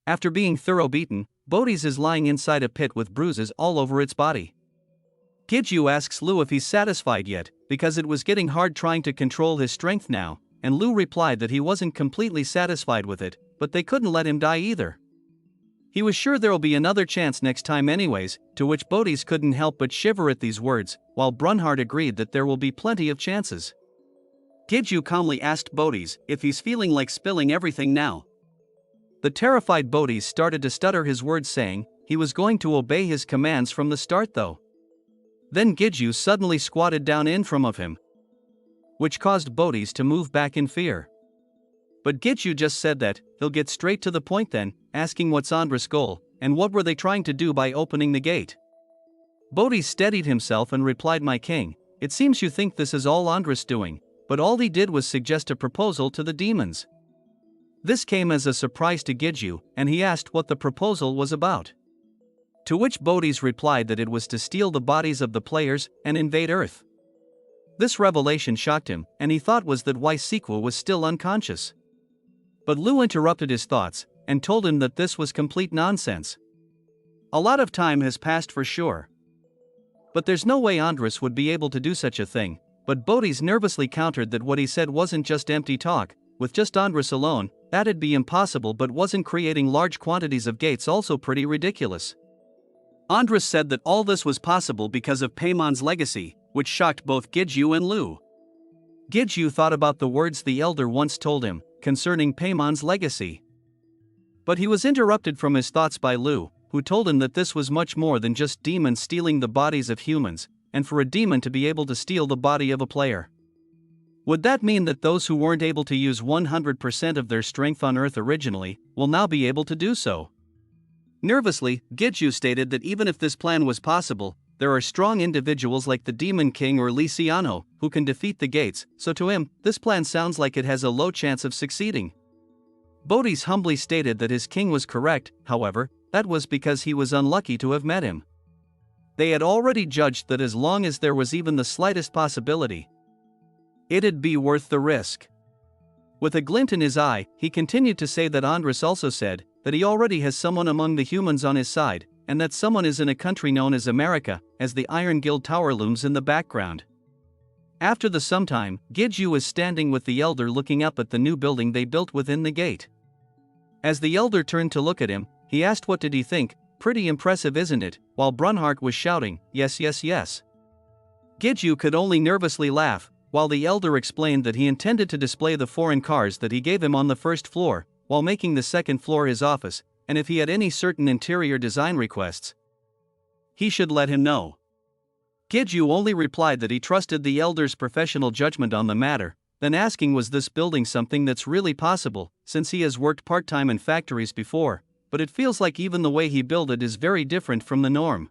After being thorough beaten, Bodhi's is lying inside a pit with bruises all over its body. Giju asks Lu if he's satisfied yet, because it was getting hard trying to control his strength now, and Lu replied that he wasn't completely satisfied with it, but they couldn't let him die either. He was sure there'll be another chance next time anyways, to which Bodhi's couldn't help but shiver at these words, while Brunhard agreed that there will be plenty of chances. Giju calmly asked Bodhi's if he's feeling like spilling everything now. The terrified Bodhi's started to stutter his words, saying he was going to obey his commands from the start though. Then Giju suddenly squatted down in front of him, which caused Bodhi's to move back in fear. But Giju just said that he'll get straight to the point then, asking what's Andras' goal, and what were they trying to do by opening the gate. Bodhi steadied himself and replied, "My king, it seems you think this is all Andras doing, but all he did was suggest a proposal to the demons." This came as a surprise to Giju, and he asked what the proposal was about. To which Bodhi's replied that it was to steal the bodies of the players and invade Earth. This revelation shocked him, and he thought was that why Sequel was still unconscious. But Lu interrupted his thoughts, and told him that this was complete nonsense. A lot of time has passed for sure. But there's no way Andras would be able to do such a thing, but Bodhi's nervously countered that what he said wasn't just empty talk, with just Andras alone, that'd be impossible, but wasn't creating large quantities of gates also pretty ridiculous. Andras said that all this was possible because of Paymon's legacy, which shocked both Giju and Lu. Giju thought about the words the elder once told him, concerning Paymon's legacy. But he was interrupted from his thoughts by Lu, who told him that this was much more than just demons stealing the bodies of humans, and for a demon to be able to steal the body of a player. Would that mean that those who weren't able to use 100% of their strength on Earth originally, will now be able to do so? Nervously, Giju stated that even if this plan was possible, there are strong individuals like the Demon King or Li Xianho, who can defeat the gates, so to him, this plan sounds like it has a low chance of succeeding. Bodhi's humbly stated that his king was correct, however, that was because he was unlucky to have met him. They had already judged that as long as there was even the slightest possibility, it'd be worth the risk. With a glint in his eye, he continued to say that Andras also said that he already has someone among the humans on his side, and that someone is in a country known as America, as the Iron Guild Tower looms in the background. After the sometime, Giju was standing with the elder looking up at the new building they built within the gate. As the elder turned to look at him, he asked what did he think, "Pretty impressive isn't it?" while Brunhard was shouting, "Yes, yes, yes." Giju could only nervously laugh, while the elder explained that he intended to display the foreign cars that he gave him on the first floor, while making the second floor his office, and if he had any certain interior design requests, he should let him know. Giju only replied that he trusted the elder's professional judgment on the matter, then asking was this building something that's really possible, since he has worked part-time in factories before, but it feels like even the way he built it is very different from the norm.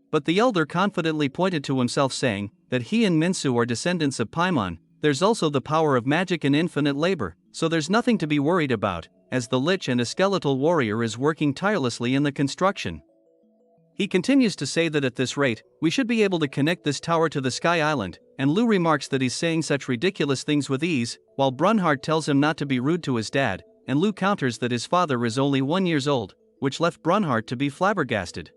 But the elder confidently pointed to himself, saying that he and Minsu are descendants of Paymon. There's also the power of magic and infinite labor, so there's nothing to be worried about, as the Lich and a skeletal warrior is working tirelessly in the construction. He continues to say that at this rate, we should be able to connect this tower to the Sky Island, and Lu remarks that he's saying such ridiculous things with ease, while Brunhard tells him not to be rude to his dad, and Lu counters that his father is only 1 year old, which left Brunhard to be flabbergasted.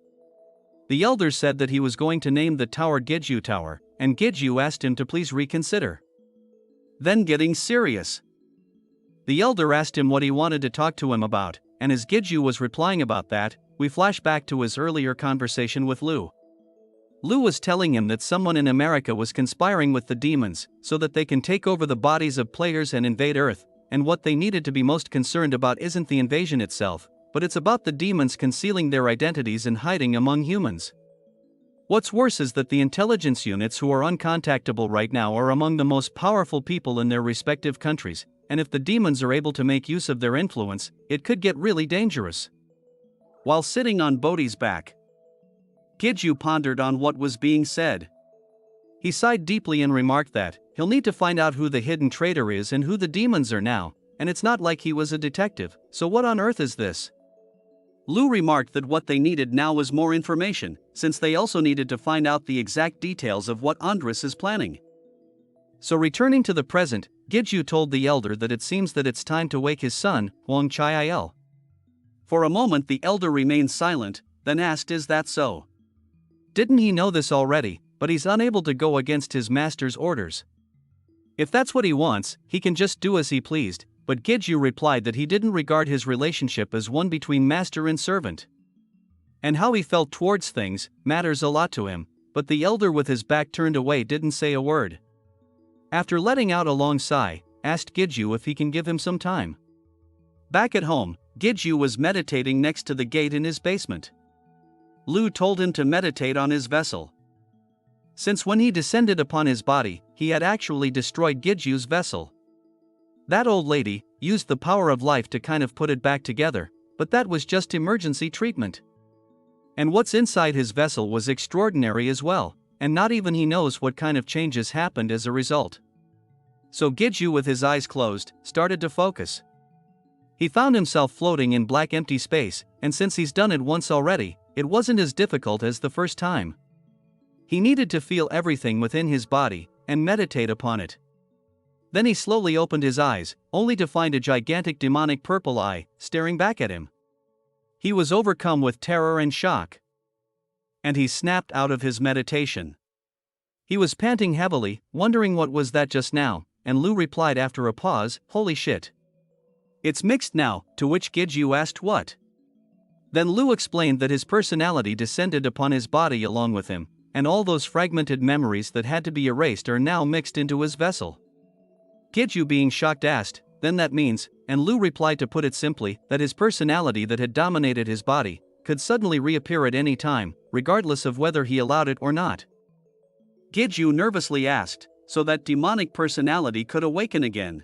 The elder said that he was going to name the tower Giju Tower, and Giju asked him to please reconsider. Then getting serious, the elder asked him what he wanted to talk to him about, and as Giju was replying about that, we flash back to his earlier conversation with Lu. Lu was telling him that someone in America was conspiring with the demons so that they can take over the bodies of players and invade Earth, and what they needed to be most concerned about isn't the invasion itself, but it's about the demons concealing their identities and hiding among humans. What's worse is that the intelligence units who are uncontactable right now are among the most powerful people in their respective countries, and if the demons are able to make use of their influence, it could get really dangerous. While sitting on Bodhi's back, Giju pondered on what was being said. He sighed deeply and remarked that he'll need to find out who the hidden traitor is and who the demons are now, and it's not like he was a detective, so what on earth is this? Lu remarked that what they needed now was more information, since they also needed to find out the exact details of what Andras is planning. So returning to the present, Giju told the elder that it seems that it's time to wake his son, Wong Chel. For a moment the elder remained silent, then asked, "Is that so?" Didn't he know this already, but he's unable to go against his master's orders. If that's what he wants, he can just do as he pleased, but Giju replied that he didn't regard his relationship as one between master and servant. And how he felt towards things matters a lot to him, but the elder with his back turned away didn't say a word. After letting out a long sigh, asked Giju if he can give him some time. Back at home, Giju was meditating next to the gate in his basement. Lu told him to meditate on his vessel. Since when he descended upon his body, he had actually destroyed Giju's vessel. That old lady used the power of life to kind of put it back together, but that was just emergency treatment. And what's inside his vessel was extraordinary as well, and not even he knows what kind of changes happened as a result. So Giju, with his eyes closed, started to focus. He found himself floating in black empty space, and since he's done it once already, it wasn't as difficult as the first time. He needed to feel everything within his body, and meditate upon it. Then he slowly opened his eyes, only to find a gigantic demonic purple eye, staring back at him. He was overcome with terror and shock. And he snapped out of his meditation. He was panting heavily, wondering what was that just now, and Lu replied after a pause, "Holy shit. It's mixed now," to which Giju asked what. Then Lu explained that his personality descended upon his body along with him, and all those fragmented memories that had to be erased are now mixed into his vessel. Giju, being shocked, asked, "Then that means," and Lu replied, to put it simply, that his personality that had dominated his body could suddenly reappear at any time, regardless of whether he allowed it or not. Giju nervously asked, "So that demonic personality could awaken again?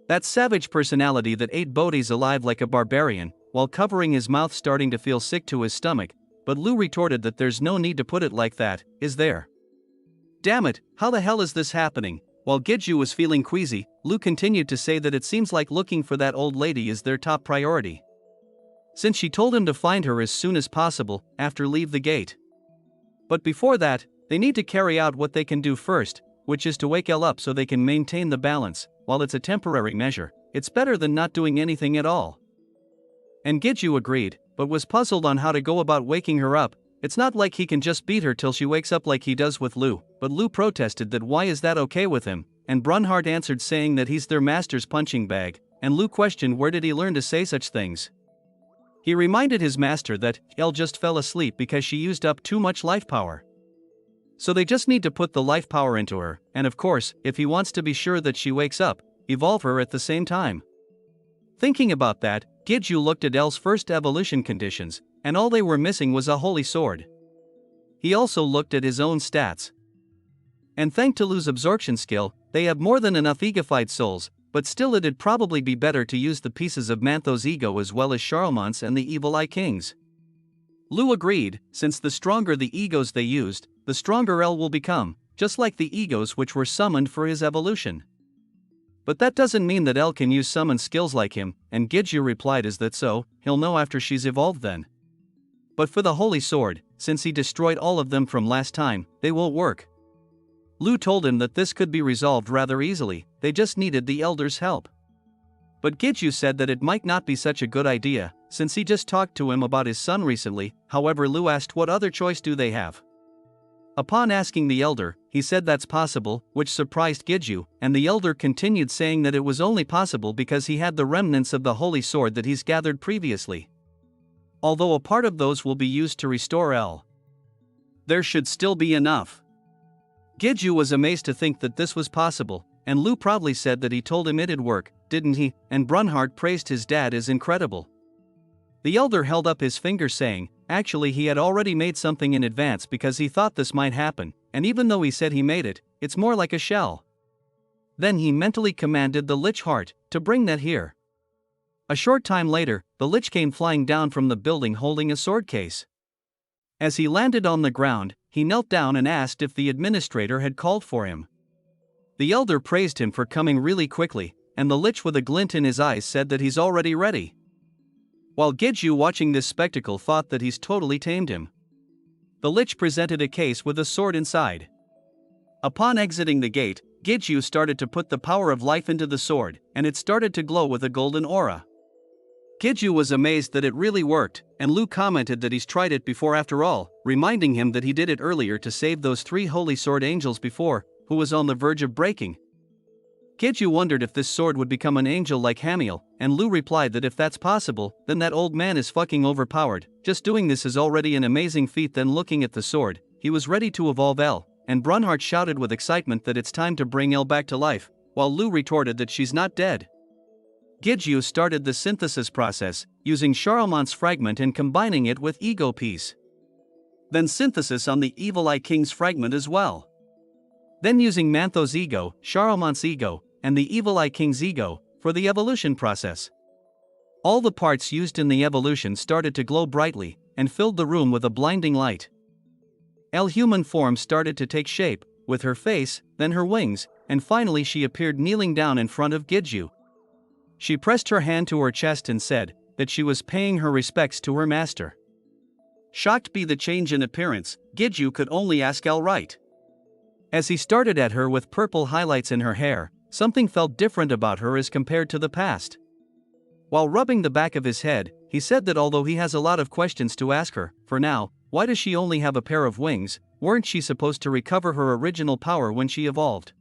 That savage personality that ate Bodhis alive like a barbarian, while covering his mouth, starting to feel sick to his stomach?" But Lu retorted that there's no need to put it like that, is there? "Damn it, how the hell is this happening?" While Giju was feeling queasy, Lu continued to say that it seems like looking for that old lady is their top priority. Since she told him to find her as soon as possible, after leave the gate. But before that, they need to carry out what they can do first, which is to wake El up so they can maintain the balance. While it's a temporary measure, it's better than not doing anything at all. And Giju agreed, but was puzzled on how to go about waking her up. It's not like he can just beat her till she wakes up like he does with Lu, but Lu protested that why is that okay with him, and Brunhard answered saying that he's their master's punching bag, and Lu questioned where did he learn to say such things. He reminded his master that El just fell asleep because she used up too much life power. So they just need to put the life power into her, and of course, if he wants to be sure that she wakes up, evolve her at the same time. Thinking about that, Giju looked at El's first evolution conditions, and all they were missing was a holy sword. He also looked at his own stats. And thanks to Lu's absorption skill, they have more than enough egofied souls, but still it'd probably be better to use the pieces of Manhwa's ego as well as Charleman's and the Evil Eye King's. Lu agreed, since the stronger the egos they used, the stronger El will become, just like the egos which were summoned for his evolution. But that doesn't mean that El can use summon skills like him, and Giju replied, "Is that so? He'll know after she's evolved then." But for the holy sword, since he destroyed all of them from last time, they won't work. Lu told him that this could be resolved rather easily, they just needed the elder's help. But Giju said that it might not be such a good idea, since he just talked to him about his son recently. However, Lu asked what other choice do they have. Upon asking the elder, he said that's possible, which surprised Giju, and the elder continued saying that it was only possible because he had the remnants of the holy sword that he's gathered previously. Although a part of those will be used to restore El. There should still be enough. Giju was amazed to think that this was possible, and Lu proudly said that he told him it'd work, didn't he? And Brunhard praised his dad as incredible. The elder held up his finger saying, actually he had already made something in advance because he thought this might happen, and even though he said he made it, it's more like a shell. Then he mentally commanded the lich heart to bring that here. A short time later, the lich came flying down from the building holding a sword case. As he landed on the ground, he knelt down and asked if the administrator had called for him. The elder praised him for coming really quickly, and the lich with a glint in his eyes said that he's already ready. While Giju, watching this spectacle, thought that he's totally tamed him. The lich presented a case with a sword inside. Upon exiting the gate, Giju started to put the power of life into the sword, and it started to glow with a golden aura. Giju was amazed that it really worked, and Lu commented that he's tried it before after all, reminding him that he did it earlier to save those 3 holy sword angels before, who was on the verge of breaking. Giju wondered if this sword would become an angel like Hamiel, and Lu replied that if that's possible, then that old man is fucking overpowered. Just doing this is already an amazing feat. Then looking at the sword, he was ready to evolve El, and Brunhart shouted with excitement that it's time to bring El back to life, while Lu retorted that she's not dead. Giju started the synthesis process, using Charlemont's fragment and combining it with Ego Piece. Then synthesis on the Evil Eye King's fragment as well. Then using Manhwa's ego, Charlemont's ego, and the Evil Eye King's ego, for the evolution process. All the parts used in the evolution started to glow brightly, and filled the room with a blinding light. El human form started to take shape, with her face, then her wings, and finally she appeared kneeling down in front of Giju. She pressed her hand to her chest and said that she was paying her respects to her master. Shocked by the change in appearance, Giju could only ask El right. As he started at her with purple highlights in her hair, something felt different about her as compared to the past. While rubbing the back of his head, he said that although he has a lot of questions to ask her, for now, why does she only have a pair of wings? Weren't she supposed to recover her original power when she evolved?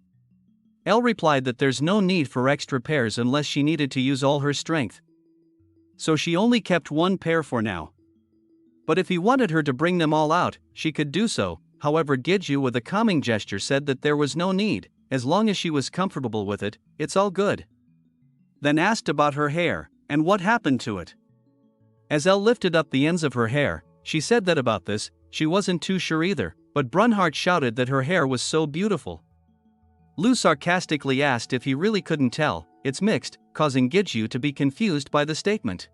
El replied that there's no need for extra pairs unless she needed to use all her strength. So she only kept 1 pair for now. But if he wanted her to bring them all out, she could do so. However, Giju with a calming gesture said that there was no need, as long as she was comfortable with it, it's all good. Then asked about her hair, and what happened to it. As El lifted up the ends of her hair, she said that about this, she wasn't too sure either, but Brunhart shouted that her hair was so beautiful. Lu sarcastically asked if he really couldn't tell, it's mixed, causing Giju to be confused by the statement.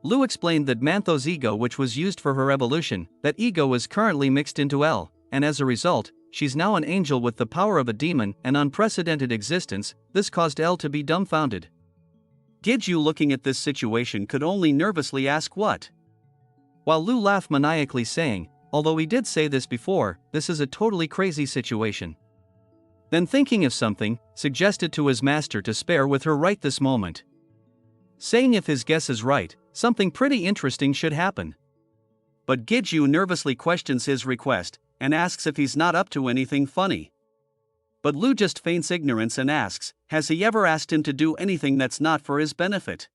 Lu explained that Manhwa's ego, which was used for her evolution, that ego is currently mixed into El, and as a result, she's now an angel with the power of a demon and unprecedented existence. This caused El to be dumbfounded. Giju, looking at this situation, could only nervously ask what? While Lu laughed maniacally, saying, although he did say this before, this is a totally crazy situation. Then thinking of something, suggested to his master to spare with her right this moment. Saying if his guess is right, something pretty interesting should happen. But Giju nervously questions his request, and asks if he's not up to anything funny. But Lu just feigns ignorance and asks, has he ever asked him to do anything that's not for his benefit?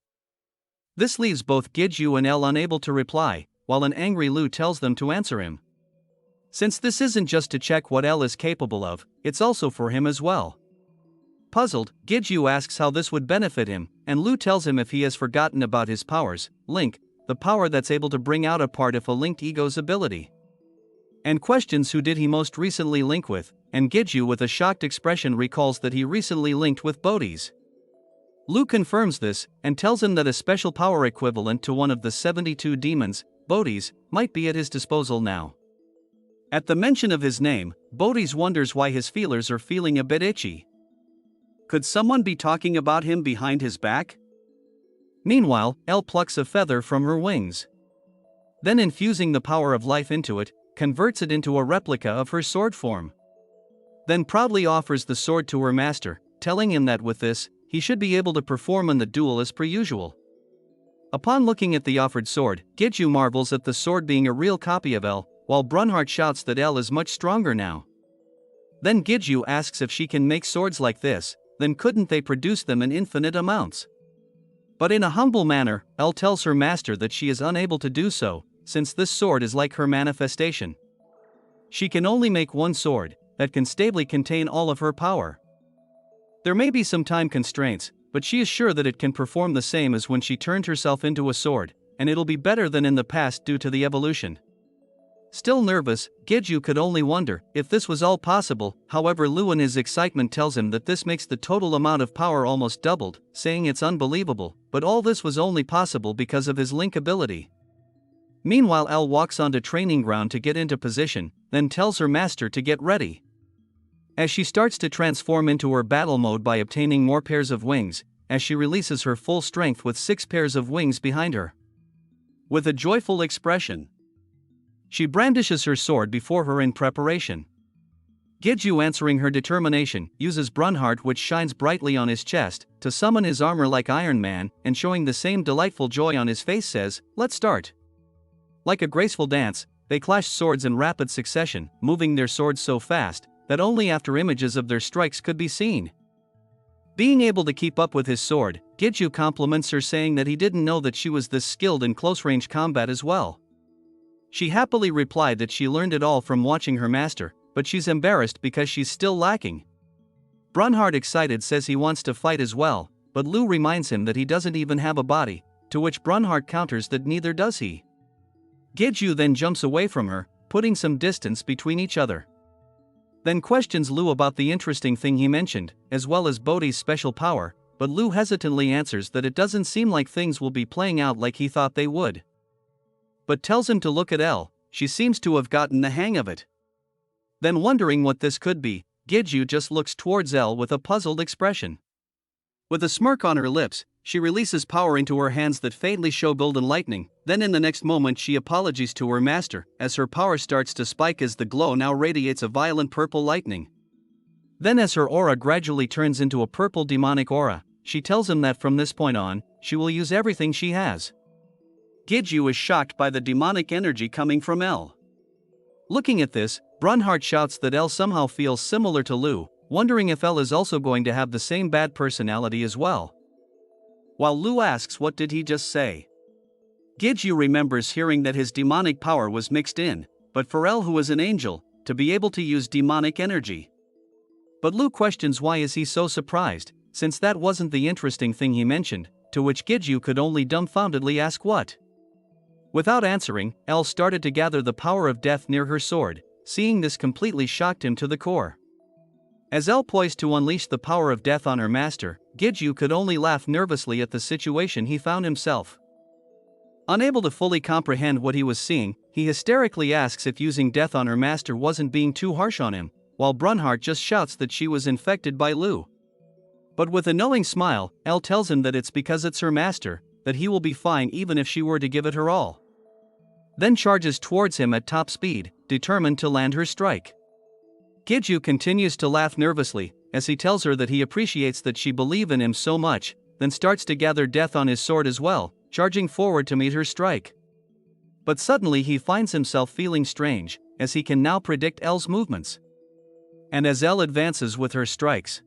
This leaves both Giju and El unable to reply, while an angry Lu tells them to answer him. Since this isn't just to check what El is capable of, it's also for him as well. Puzzled, Giju asks how this would benefit him, and Lu tells him if he has forgotten about his powers, Link, the power that's able to bring out a part of a linked ego's ability. And questions who did he most recently link with, and Giju with a shocked expression recalls that he recently linked with Bodhis. Lu confirms this, and tells him that a special power equivalent to one of the 72 demons, Bodhis, might be at his disposal now. At the mention of his name, Bodhis wonders why his feelers are feeling a bit itchy. Could someone be talking about him behind his back? Meanwhile, El plucks a feather from her wings. Then infusing the power of life into it, converts it into a replica of her sword form. Then proudly offers the sword to her master, telling him that with this, he should be able to perform in the duel as per usual. Upon looking at the offered sword, Giju marvels at the sword being a real copy of El, while Brunhart shouts that El is much stronger now. Then Giju asks if she can make swords like this, then couldn't they produce them in infinite amounts? But in a humble manner, El tells her master that she is unable to do so, since this sword is like her manifestation. She can only make one sword, that can stably contain all of her power. There may be some time constraints, but she is sure that it can perform the same as when she turned herself into a sword, and it'll be better than in the past due to the evolution. Still nervous, Giju could only wonder if this was all possible. However, Lu in his excitement tells him that this makes the total amount of power almost doubled, saying it's unbelievable, but all this was only possible because of his link ability. Meanwhile, El walks onto training ground to get into position, then tells her master to get ready. As she starts to transform into her battle mode by obtaining more pairs of wings, as she releases her full strength with 6 pairs of wings behind her. With a joyful expression, she brandishes her sword before her in preparation. Giju, answering her determination, uses Brunhart, which shines brightly on his chest, to summon his armor like Iron Man, and showing the same delightful joy on his face says, "Let's start." Like a graceful dance, they clash swords in rapid succession, moving their swords so fast that only after images of their strikes could be seen. Being able to keep up with his sword, Giju compliments her, saying that he didn't know that she was this skilled in close-range combat as well. She happily replied that she learned it all from watching her master, but she's embarrassed because she's still lacking. Brunhart, excited, says he wants to fight as well, but Lu reminds him that he doesn't even have a body, to which Brunhart counters that neither does he. Giju then jumps away from her, putting some distance between each other. Then questions Lu about the interesting thing he mentioned, as well as Bodhi's special power, but Lu hesitantly answers that it doesn't seem like things will be playing out like he thought they would. But tells him to look at Elle, she seems to have gotten the hang of it. Then, wondering what this could be, Giju just looks towards Elle with a puzzled expression. With a smirk on her lips, she releases power into her hands that fatally show golden lightning. Then in the next moment she apologizes to her master, as her power starts to spike as the glow now radiates a violent purple lightning. Then as her aura gradually turns into a purple demonic aura, she tells him that from this point on, she will use everything she has. Giju is shocked by the demonic energy coming from Elle. Looking at this, Brunhart shouts that Elle somehow feels similar to Lu, wondering if Elle is also going to have the same bad personality as well. While Lu asks what did he just say. Giju remembers hearing that his demonic power was mixed in, but for Elle, who is an angel, to be able to use demonic energy. But Lu questions why is he so surprised, since that wasn't the interesting thing he mentioned, to which Giju could only dumbfoundedly ask what. Without answering, Elle started to gather the power of death near her sword. Seeing this completely shocked him to the core. As Elle poised to unleash the power of death on her master, Giju could only laugh nervously at the situation he found himself. Unable to fully comprehend what he was seeing, he hysterically asks if using death on her master wasn't being too harsh on him, while Brunhart just shouts that she was infected by Lu. But with a knowing smile, Elle tells him that it's because it's her master, that he will be fine even if she were to give it her all. Then charges towards him at top speed, determined to land her strike. Giju continues to laugh nervously, as he tells her that he appreciates that she believes in him so much, then starts to gather death on his sword as well, charging forward to meet her strike. But suddenly he finds himself feeling strange, as he can now predict Elle's movements. And as Elle advances with her strikes,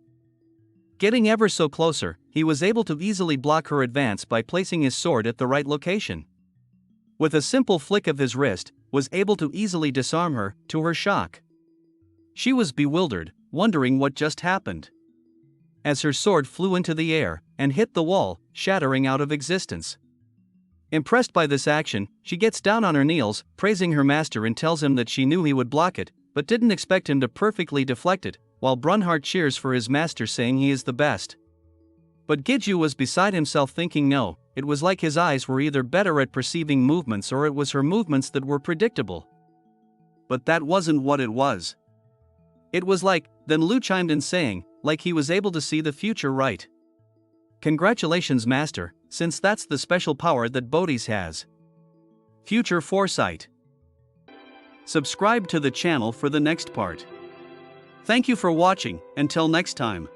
getting ever so closer, he was able to easily block her advance by placing his sword at the right location. With a simple flick of his wrist, was able to easily disarm her, to her shock. She was bewildered, wondering what just happened. As her sword flew into the air, and hit the wall, shattering out of existence. Impressed by this action, she gets down on her knees, praising her master, and tells him that she knew he would block it, but didn't expect him to perfectly deflect it, while Brunhart cheers for his master, saying he is the best. But Giju was beside himself, thinking no, it was like his eyes were either better at perceiving movements or it was her movements that were predictable. But that wasn't what it was. It was like, then Lu chimed in saying, like he was able to see the future right. Congratulations, master, since that's the special power that Bodhi's has. Future foresight. Subscribe to the channel for the next part. Thank you for watching, until next time.